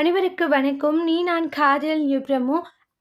அனைவருக்கு வணக்கம். நீ நான் காதல் யுப்ரமோ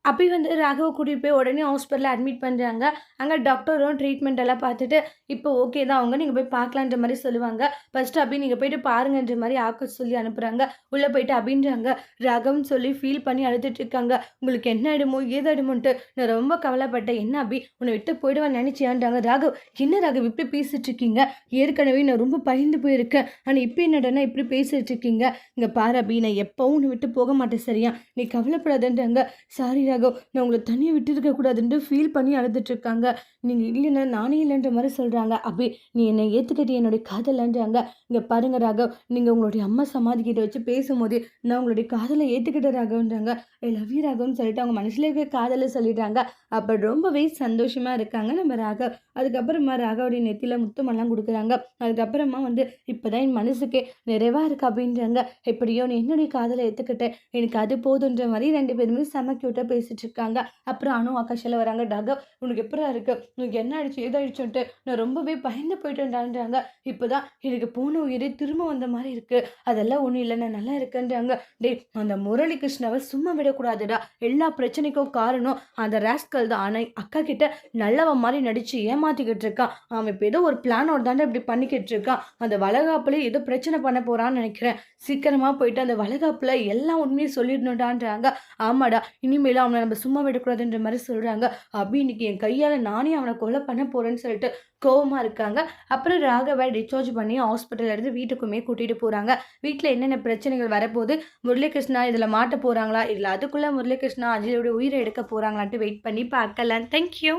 அபி வந்து ராகவ கூட்டிட்டு போய் உடனே ஹாஸ்பிட்டல்ல அட்மிட் பண்றாங்க. அங்க டாக்டரும் ட்ரீட்மெண்ட் எல்லாம் பார்த்துட்டு, இப்போ ஓகே தான் அவங்க. நீங்க போய் பார்க்கலான்ற மாரி சொல்லுவாங்க. ஃபர்ஸ்ட் அபி நீங்க போயிட்டு பாருங்கன்ற மாரி ஆக்கூஸ் சொல்லி அனுப்புறாங்க. உள்ள போயிட்டு அபின்றாங்க. ராகவ்ன்னு சொல்லி ஃபீல் பண்ணி அழுதுட்டு இருக்காங்க. உங்களுக்கு என்ன ஆயிடுமோ, ஏதாயிடுமோன்ட்டு நான் ரொம்ப கவலைப்பட்டேன். என்ன அபி உன்னை விட்டு போயிடுவேன்னு நினைச்சியான்றாங்க. ராகவ் என்ன ராகவ் இப்படி பேசிட்டு இருக்கீங்க? ஏற்கனவே நான் ரொம்ப பயந்து போயிருக்கேன். ஆனா இப்போ என்னடான்னா இப்படி பேசிட்டு இருக்கீங்க? இங்க பாரு அபி நான் எப்பவும் உன்னை விட்டு போக மாட்டேன் சரியா? நீ கவலைப்படாதன்றாங்க. சாரி ராகவ் நான் உங்களை தனியாக விட்டுருக்க கூடாதுன்ட்டு ஃபீல் பண்ணி அழுதுட்ருக்காங்க. நீங்கள் இல்லைன்னா நானே இல்லைன்ற மாதிரி சொல்கிறாங்க. அபி நீ என்னை ஏற்றுக்கிட்டு என்னுடைய காதலன்றாங்க. இங்கே பாருங்க ராகவ் நீங்கள் உங்களுடைய அம்மா சமாதி கிட்ட வச்சு பேசும்போது நான் உங்களுடைய காதலை ஏற்றுக்கிட்ட ராகவ்ன்றாங்க. ஐ லவ் யூ ராகவ்னு சொல்லிட்டு அவங்க மனசுல இருக்க காதலை சொல்லிடுறாங்க. அப்போ ரொம்பவே சந்தோஷமாக இருக்காங்க நம்ம ராகவ். அதுக்கப்புறமா ராகவுடைய நெத்தியில் முத்தமெல்லாம் கொடுக்குறாங்க. அதுக்கப்புறமா வந்து இப்போதான் என் மனசுக்கே நிறைவாக இருக்கு அப்படின்றாங்க. எப்படியோ நீ என்னுடைய காதலை ஏற்றுக்கிட்டேன், எனக்கு அது போதுன்ற மாதிரி ரெண்டு பேருமே செம க்யூட்டாக பேசிட்டு இருக்காங்க. அப்புறம் அனு ஆகாஷில் வராங்க. ராகவ் உனக்கு எப்படா இருக்கு, உனக்கு என்ன ஆயிடுச்சு ஏதாயிடுச்சுன்ட்டு நான் ரொம்பவே பயந்து போயிட்டேன்டான்றாங்க. இப்போதான் எனக்கு போன உயிரே திரும்ப வந்த மாதிரி இருக்கு. அதெல்லாம் ஒன்றும் இல்லை, நான் நல்லா இருக்கேன்றாங்க. டே அந்த முரளி கிருஷ்ணாவை சும்மா விடக்கூடாதுடா, எல்லா பிரச்சனைக்கும் காரணம் அந்த ராஸ்கல் தான். ஆனால் அக்கா கிட்ட நல்லவன் மாதிரி நடிச்சு ஏமாத்திக்கிட்டு இருக்கான். அவன் இப்போ ஏதோ ஒரு பிளானோட தாண்டா இப்படி பண்ணிக்கிட்டு இருக்கான். அந்த வளகாப்புல ஏதோ பிரச்சனை பண்ண போறான்னு நினைக்கிறேன். சீக்கிரமா போயிட்டு அந்த வளகாப்புல எல்லாம் உண்மையை சொல்லிடணும்டான்றாங்க. ஆமாடா இனிமேல் அவனை நம்ம சும்மா விடக்கூடாதுன்ற மாதிரி சொல்றாங்க. அப்படி இன்னைக்கு என் கையால நானே அவனை கொலை பண்ண போறேன்னு சொல்லிட்டு கோவமா இருக்காங்க. அப்புறம் ராகவை டிஸ்சார்ஜ் பண்ணி ஹாஸ்பிட்டல்ல இருந்து வீட்டுக்குமே கூட்டிட்டு போறாங்க. வீட்டில் என்னென்ன பிரச்சனைகள் வரப்போகுது, முரளிகிருஷ்ணா இதுல மாட்ட போறாங்களா, இல்ல அதுக்குள்ள முரளிகிருஷ்ணா அஜயோட உயிரை எடுக்க போறாங்களான்ட்டு வெயிட் பண்ணி பார்க்கலாம். தேங்க்யூ.